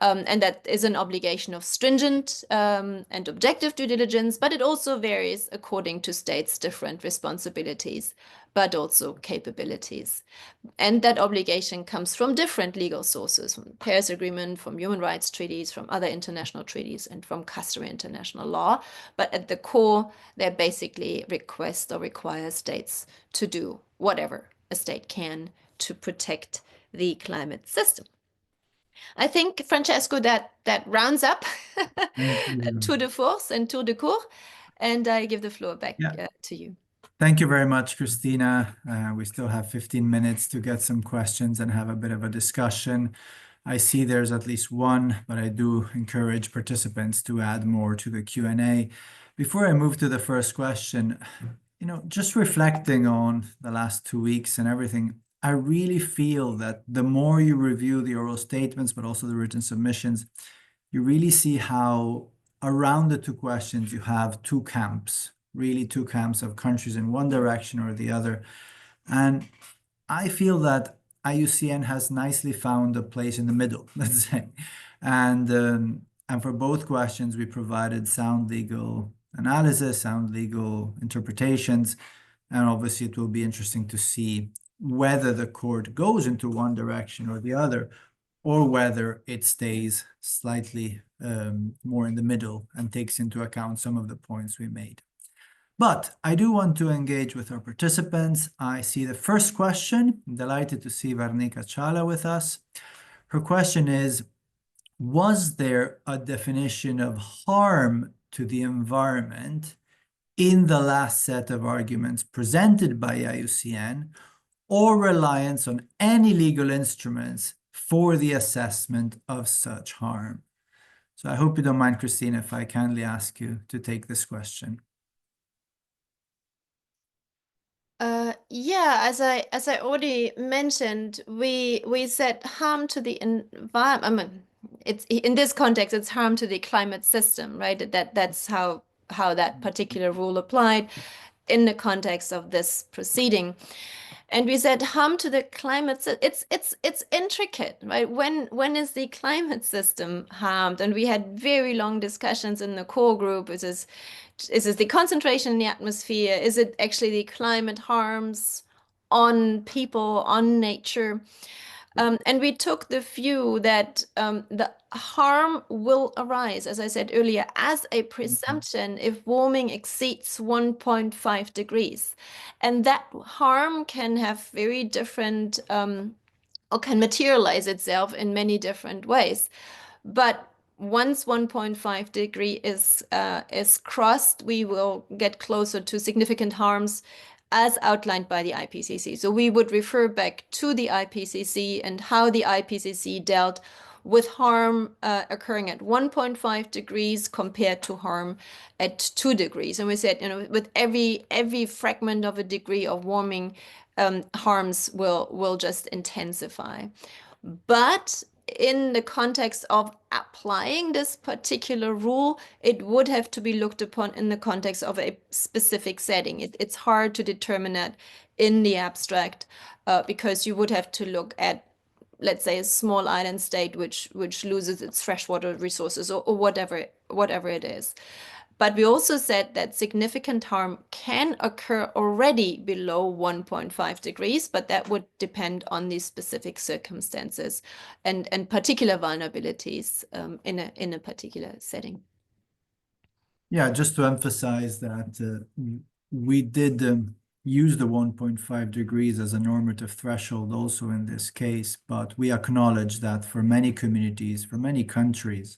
Speaker 2: And that is an obligation of stringent and objective due diligence, but it also varies according to states' different responsibilities, but also capabilities. And that obligation comes from different legal sources, from the Paris Agreement, from human rights treaties, from other international treaties, and from customary international law. But at the core, they basically request or require states to do whatever a state can to protect the climate system. I think, Francesco, that rounds up
Speaker 1: Thank you.
Speaker 2: tour de force and tour de cours, and I give the floor back
Speaker 1: Yeah.
Speaker 2: to you.
Speaker 1: Thank you very much, Christina. We still have 15 minutes to get some questions and have a bit of a discussion. I see there's at least one, but I do encourage participants to add more to the Q&A. Before I move to the first question, just reflecting on the last 2 weeks and everything, I really feel that the more you review the oral statements, but also the written submissions, you really see how around the two questions you have two camps, really two camps of countries in one direction or the other. And I feel that IUCN has nicely found a place in the middle, let's say. And for both questions, we provided sound legal analysis, sound legal interpretations, and obviously it will be interesting to see whether the court goes into one direction or the other, or whether it stays slightly more in the middle and takes into account some of the points we made. But I do want to engage with our participants. I see the first question. I'm delighted to see Varnika Chala with us. Her question is, was there a definition of harm to the environment in the last set of arguments presented by IUCN, or reliance on any legal instruments for the assessment of such harm? So I hope you don't mind, Christina, if I kindly ask you to take this question.
Speaker 2: Yeah, as I already mentioned, we said harm to the environment. I mean, it's in this context, it's harm to the climate system, right? That's how that particular rule applied in the context of this proceeding. And we said harm to the climate. It's intricate, right? When is the climate system harmed? And we had very long discussions in the core group. Is it the concentration in the atmosphere? Is it actually the climate harms on people, on nature? And we took the view that the harm will arise, as I said earlier, as a presumption if warming exceeds 1.5 degrees. And that harm can have very different, or can materialize itself in many different ways. But once 1.5 degree is crossed, we will get closer to significant harms as outlined by the IPCC. So we would refer back to the IPCC and how the IPCC dealt with harm occurring at 1.5 degrees compared to harm at 2 degrees. And we said, with every fragment of a degree of warming, harms will just intensify. But in the context of applying this particular rule, it would have to be looked upon in the context of a specific setting. It's hard to determine that in the abstract because you would have to look at, let's say, a small island state which loses its freshwater resources or whatever it is. But we also said that significant harm can occur already below 1.5 degrees, but that would depend on these specific circumstances and particular vulnerabilities in a particular setting.
Speaker 1: Yeah, just to emphasize that we did use the 1.5 degrees as a normative threshold also in this case, but we acknowledge that for many communities, for many countries,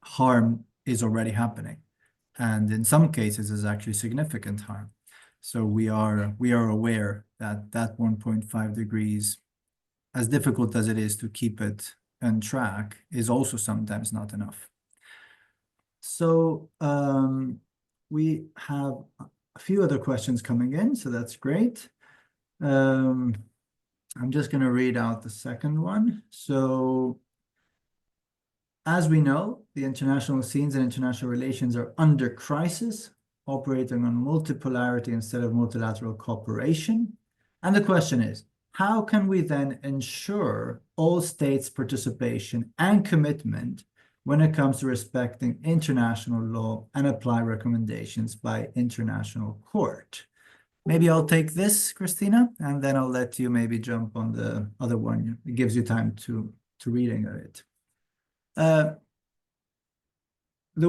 Speaker 1: harm is already happening. And in some cases is actually significant harm. So we are aware that 1.5 degrees, as difficult as it is to keep it on track, is also sometimes not enough. So we have a few other questions coming in, so that's great. I'm just going to read out the second one. So, as we know, the international scenes and international relations are under crisis, operating on multipolarity instead of multilateral cooperation. And the question is, how can we then ensure all states' participation and commitment when it comes to respecting international law and apply recommendations by international court? Maybe I'll take this, Christina, and then I'll let you maybe jump on the other one. It gives you time to reading it. The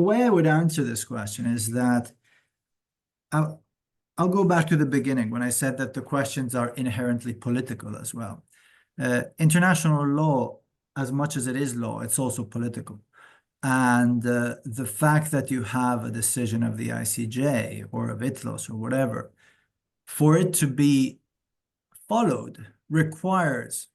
Speaker 1: way I would answer this question is that I'll go back to the beginning when I said that the questions are inherently political as well. International law as much as it is law, it's also political. And the fact that you have a decision of the ICJ or of ITLOS or whatever, for it to be followed requires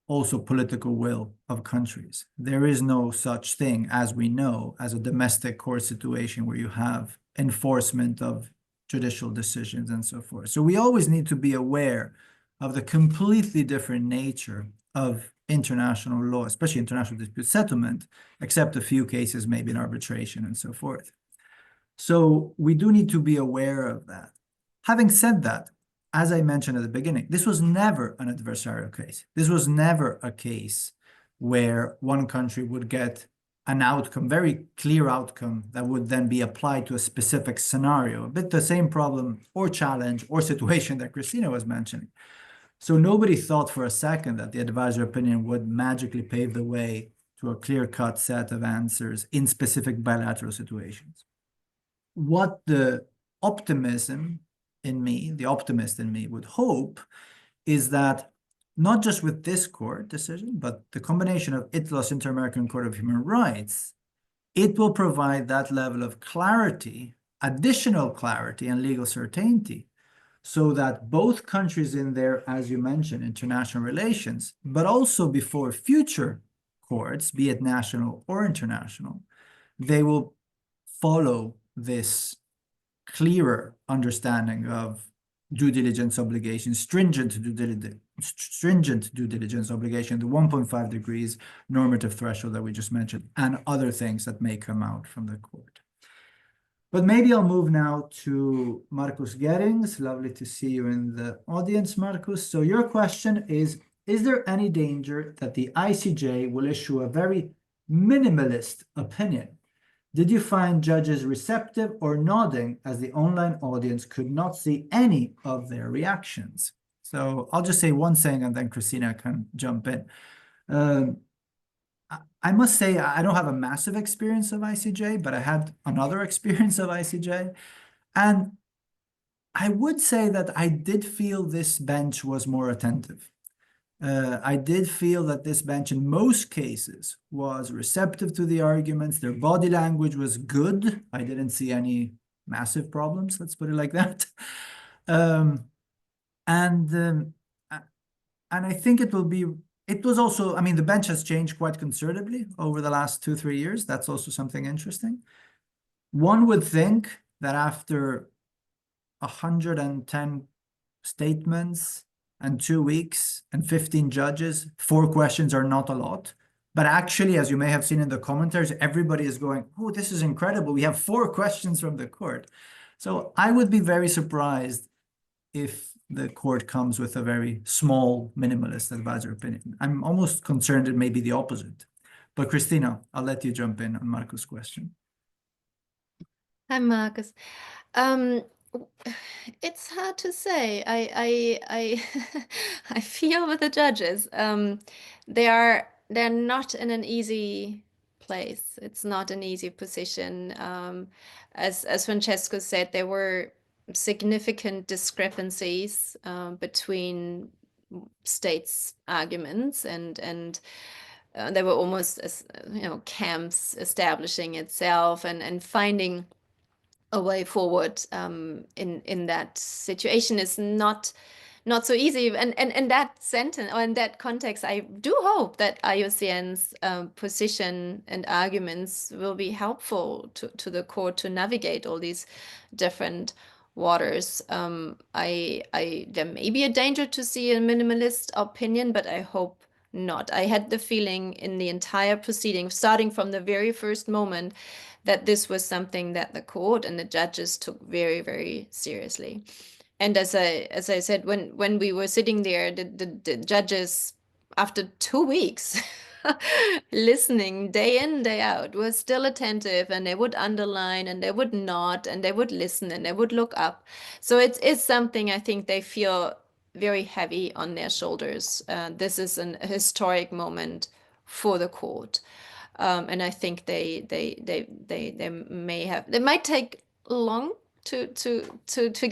Speaker 1: also political will of countries. There is no such thing, as we know, as a domestic court situation where you have enforcement of judicial decisions and so forth. So we always need to be aware of the completely different nature of international law, especially international dispute settlement, except a few cases maybe in arbitration and so forth. So we do need to be aware of that. Having said that, as I mentioned at the beginning, this was never an adversarial case. This was never a case where one country would get an outcome, very clear outcome, that would then be applied to a specific scenario, a bit the same problem or challenge or situation that Christina was mentioning. So nobody thought for a second that the advisory opinion would magically pave the way to a clear-cut set of answers in specific bilateral situations. What the optimism in me, the optimist in me, would hope is that not just with this court decision, but the combination of ITLOS, Inter-American Court of Human Rights, it will provide that level of clarity, additional clarity and legal certainty, so that both countries in their, as you mentioned, international relations, but also before future courts, be it national or international, they will follow this clearer understanding of due diligence obligations, stringent due diligence obligation, the 1.5 degrees normative threshold that we just mentioned, and other things that may come out from the court. But maybe I'll move now to Marcus Gerings. Lovely to see you in the audience, Marcus. So your question is there any danger that the ICJ will issue a very minimalist opinion? Did you find judges receptive or nodding, as the online audience could not see any of their reactions? So I'll just say one thing and then Christina can jump in. I must say I don't have a massive experience of ICJ, but I had another experience of ICJ. And I would say that I did feel this bench was more attentive. I did feel that this bench in most cases was receptive to the arguments. Their body language was good. I didn't see any massive problems, let's put it like that. And I think it was also, I mean, the bench has changed quite considerably over the last 2-3 years. That's also something interesting. One would think that after 110 statements and 2 weeks and 15 judges, 4 questions are not a lot. But actually, as you may have seen in the commentaries, everybody is going, oh, this is incredible. We have 4 questions from the court. So I would be very surprised if the court comes with a very small, minimalist advisory opinion. I'm almost concerned it may be the opposite. But Christina, I'll let you jump in on Marcus' question.
Speaker 2: Hi, Marcus. It's hard to say. I I feel with the judges. They're not in an easy place. It's not an easy position. As Francesco said, there were significant discrepancies between states' arguments, and there were almost camps establishing itself and finding a way forward in that situation is not so easy. And in that sentence, or in that context, I do hope that IUCN's position and arguments will be helpful to the court to navigate all these different waters. There may be a danger to see a minimalist opinion, but I hope not. I had the feeling in the entire proceeding, starting from the very first moment, that this was something that the court and the judges took very, very seriously. And as I said, when we were sitting there, the judges, after 2 weeks, listening day in, day out, were still attentive, and they would underline and they would nod and they would listen and they would look up. So it's something I think they feel very heavy on their shoulders. This is a historic moment for the court. And I think they might take long to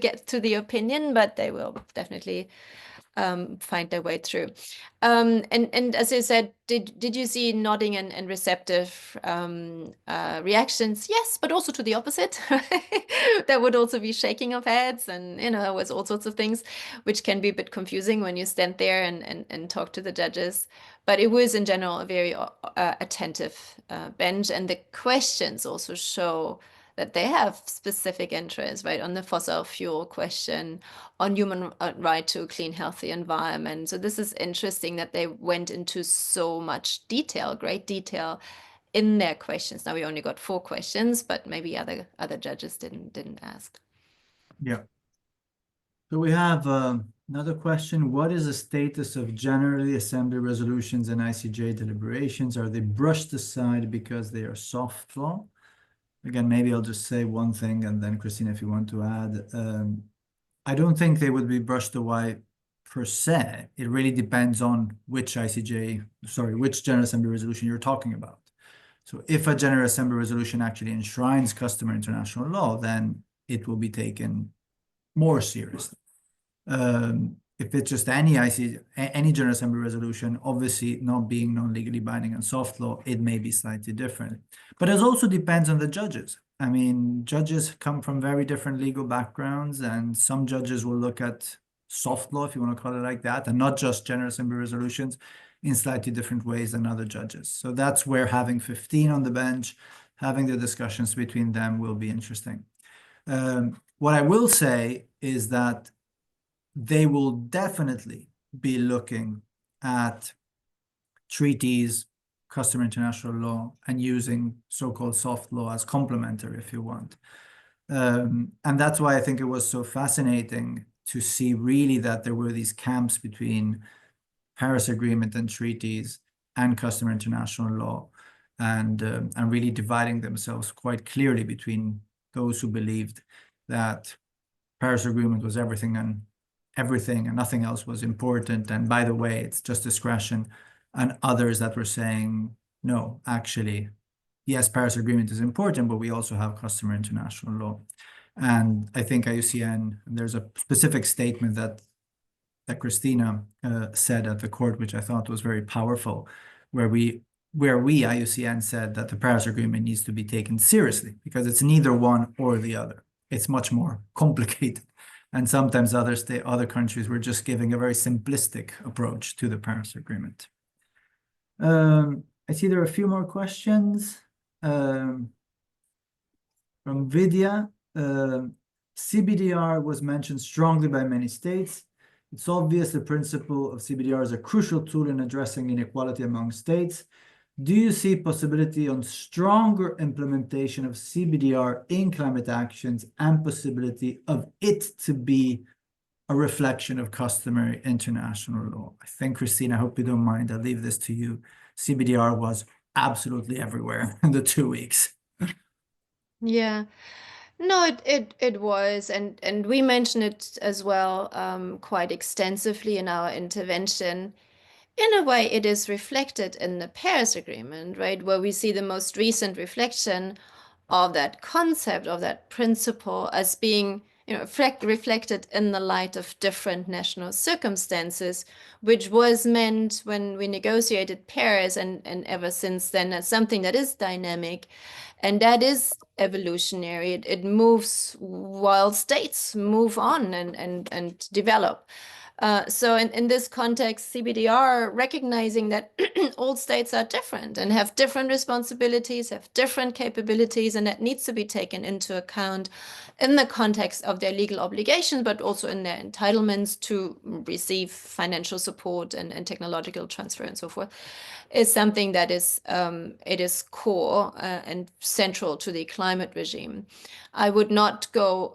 Speaker 2: get to the opinion, but they will definitely find their way through. And as I said, did you see nodding and receptive reactions? Yes, but also to the opposite. There would also be shaking of heads, and there was all sorts of things, which can be a bit confusing when you stand there and talk to the judges. But it was in general a very attentive bench, and the questions also show that they have specific interests, right, on the fossil fuel question, on human right to a clean, healthy environment. So this is interesting that they went into so much detail, great detail in their questions. Now we only got 4 questions, but maybe other judges didn't ask.
Speaker 1: Yeah. So we have another question. What is the status of generally assembly resolutions and ICJ deliberations? Are they brushed aside because they are soft law? Again, maybe I'll just say one thing, and then Christina, if you want to add. I don't think they would be brushed away per se. It really depends on which which General Assembly resolution you're talking about. So if a General Assembly resolution actually enshrines customer international law, then it will be taken more seriously. If it's just any General Assembly resolution, obviously not being non-legally binding and soft law, it may be slightly different. But it also depends on the judges. I mean, judges come from very different legal backgrounds, and some judges will look at soft law, if you want to call it like that, and not just General Assembly resolutions in slightly different ways than other judges. So that's where having 15 on the bench, having the discussions between them will be interesting. What I will say is that they will definitely be looking at treaties, customer international law, and using so-called soft law as complementary, if you want. And that's why I think it was so fascinating to see really that there were these camps between Paris Agreement and treaties and customer international law, and really dividing themselves quite clearly between those who believed that Paris Agreement was everything and nothing else was important. And by the way, it's just discretion. And others that were saying, no, actually, yes, Paris Agreement is important, but we also have customer international law. And I think IUCN, there's a specific statement that Christina said at the court, which I thought was very powerful, where we IUCN said that the Paris Agreement needs to be taken seriously because it's neither one or the other. It's much more complicated. And sometimes other countries were just giving a very simplistic approach to the Paris Agreement. I see there are a few more questions. From Vidya, CBDR was mentioned strongly by many states. It's obvious the principle of CBDR is a crucial tool in addressing inequality among states. Do you see possibility on stronger implementation of CBDR in climate actions and possibility of it to be a reflection of customary international law? I think, Christina, I hope you don't mind. I'll leave this to you. CBDR was absolutely everywhere in the 2 weeks.
Speaker 2: Yeah. No, it was, and we mentioned it as well quite extensively in our intervention. In a way, it is reflected in the Paris Agreement, right, where we see the most recent reflection of that concept, of that principle, as being reflected in the light of different national circumstances, which was meant when we negotiated Paris, and ever since then, as something that is dynamic and that is evolutionary. It moves while states move on and develop. So in this context, CBDR recognizing that all states are different and have different responsibilities, have different capabilities, and that needs to be taken into account in the context of their legal obligations, but also in their entitlements to receive financial support and technological transfer and so forth, is something that is it is core and central to the climate regime. I would not go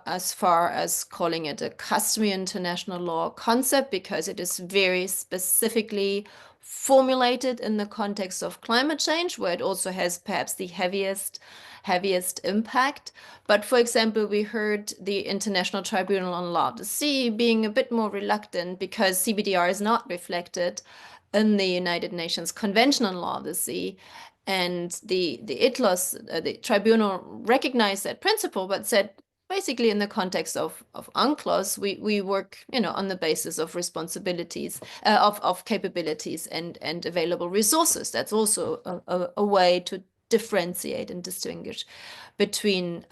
Speaker 2: as far as calling it a customary international law concept, because it is very specifically formulated in the context of climate change, where it also has perhaps the heaviest impact. But for example, we heard the International Tribunal on Law of the Sea being a bit more reluctant because CBDR is not reflected in the United Nations Convention on Law of the Sea. And the ITLOS, the tribunal, recognized that principle, but said, basically in the context of UNCLOS, we work, on the basis of responsibilities, of capabilities and available resources. That's also a way to differentiate and distinguish between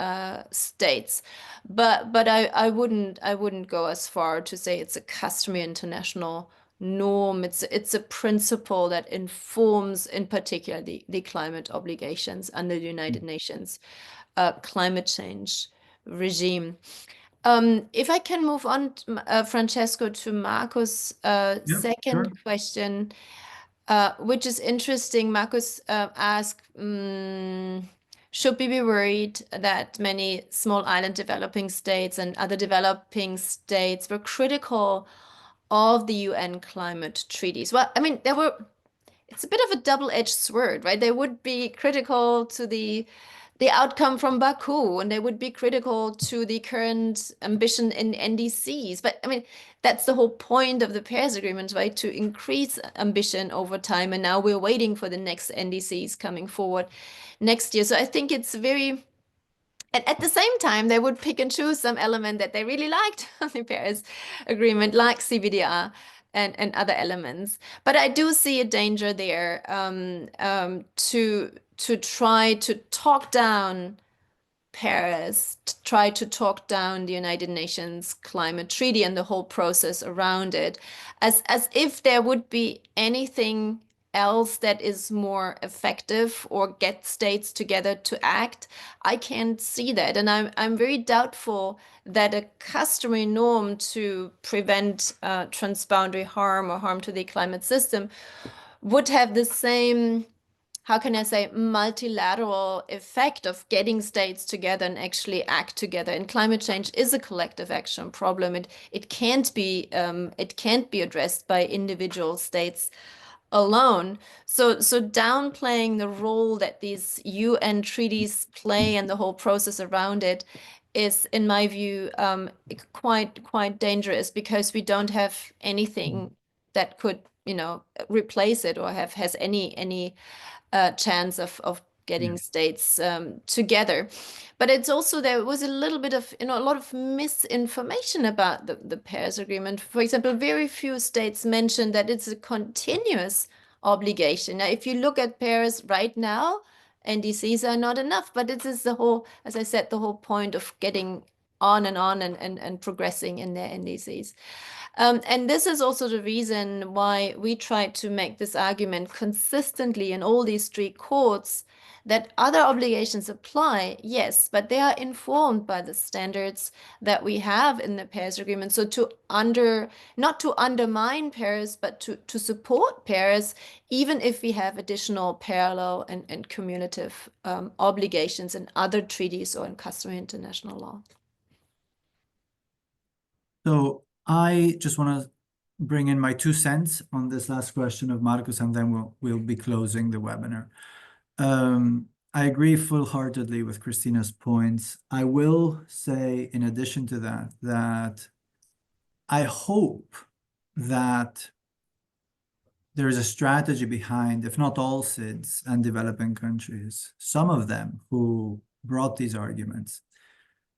Speaker 2: states. But I wouldn't go as far to say it's a customary international norm. It's a principle that informs, in particular, the climate obligations under the United Nations climate change regime. If I can move on, Francesco, to Marco's
Speaker 1: Yeah,
Speaker 2: second
Speaker 1: sure.
Speaker 2: question, which is interesting. Marcus asked, should we be worried that many small island developing states and other developing states were critical of the UN climate treaties? Well, I mean, it's a bit of a double-edged sword, right? They would be critical to the outcome from Baku, and they would be critical to the current ambition in NDCs. But I mean, that's the whole point of the Paris Agreement, right? To increase ambition over time. And now we're waiting for the next NDCs coming forward next year. So I think it's very... And at the same time, they would pick and choose some element that they really liked on the Paris Agreement, like CBDR and other elements. But I do see a danger there to try to talk down Paris, to try to talk down the United Nations climate treaty and the whole process around it, as if there would be anything else that is more effective or get states together to act. I can't see that, and I'm very doubtful that a customary norm to prevent transboundary harm or harm to the climate system would have the same, how can I say, multilateral effect of getting states together and actually act together. And climate change is a collective action problem. It can't be addressed by individual states alone. So downplaying the role that these UN treaties play and the whole process around it is, in my view, quite dangerous, because we don't have anything that could, replace it or has any chance of getting states together. But it's also, there was a little bit of, a lot of misinformation about the Paris Agreement. For example, very few states mentioned that it's a continuous obligation. Now, if you look at Paris right now, NDCs are not enough, but this is the whole, as I said, the whole point of getting on and progressing in their NDCs. And this is also the reason why we try to make this argument consistently in all these three courts, that other obligations apply, yes, but they are informed by the standards that we have in the Paris Agreement. So not to undermine Paris, but to support Paris, even if we have additional parallel and cumulative obligations in other treaties or in customary international law.
Speaker 1: So I just want to bring in my 2 cents on this last question of Marcus, and then we'll be closing the webinar. I agree full-heartedly with Christina's points. I will say, in addition to that I hope that there is a strategy behind, if not all SIDS and developing countries, some of them who brought these arguments,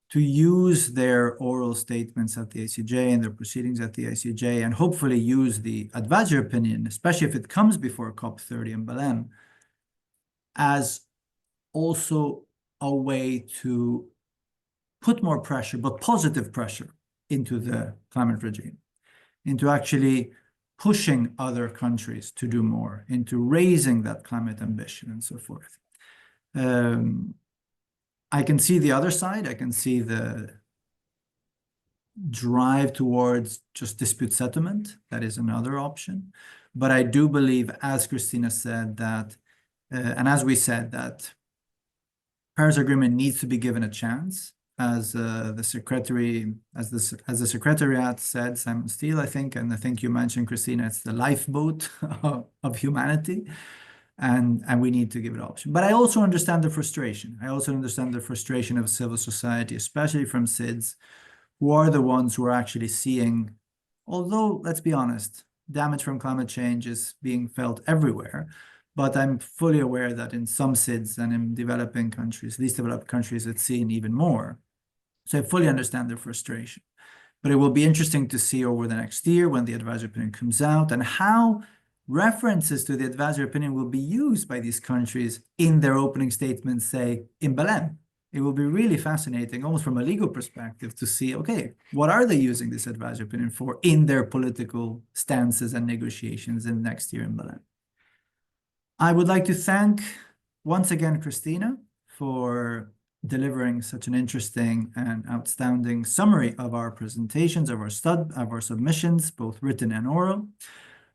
Speaker 1: to use their oral statements at the ICJ and their proceedings at the ICJ, and hopefully use the advisory opinion, especially if it comes before COP30 in Belém, as also a way to put more pressure, but positive pressure, into the climate regime, into actually pushing other countries to do more, into raising that climate ambition and so forth. I can see the other side. I can see the drive towards just dispute settlement. That is another option. But I do believe, as Christina said, that, and as we said, that Paris Agreement needs to be given a chance, as the Secretariat said, Simon Steele, I think, and I think you mentioned, Christina, it's the lifeboat of humanity. And we need to give it option. But I also understand the frustration. I also understand the frustration of civil society, especially from SIDS, who are the ones who are actually seeing, although, let's be honest, damage from climate change is being felt everywhere. But I'm fully aware that in some SIDS and in developing countries, least developed countries, it's seen even more. So I fully understand their frustration. But it will be interesting to see over the next year when the advisory opinion comes out and how references to the advisory opinion will be used by these countries in their opening statements, say, in Belém. It will be really fascinating, almost from a legal perspective, to see, okay, what are they using this advisory opinion for in their political stances and negotiations in next year in Belém. I would like to thank once again Christina for delivering such an interesting and outstanding summary of our presentations, of our submissions, both written and oral.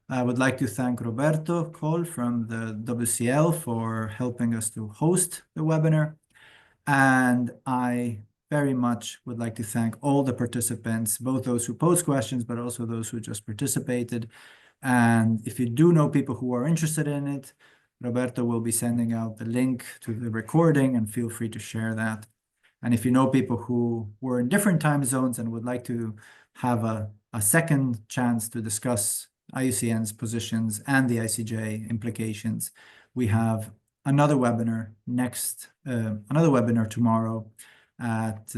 Speaker 1: I would like to thank Roberto Cole from the WCL for helping us to host the webinar. And I very much would like to thank all the participants, both those who posed questions, but also those who just participated. And if you do know people who are interested in it, Roberto will be sending out the link to the recording, and feel free to share that. And if you know people who were in different time zones and would like to have a second chance to discuss IUCN's positions and the ICJ implications, we have another webinar tomorrow at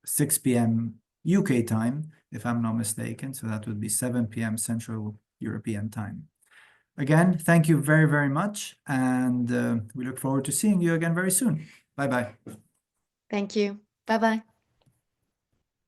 Speaker 1: 6 p.m. UK time, if I'm not mistaken. So that would be 7 p.m. Central European time. Again, thank you very, very much. And we look forward to seeing you again very soon. Bye-bye.
Speaker 2: Thank you. Bye-bye.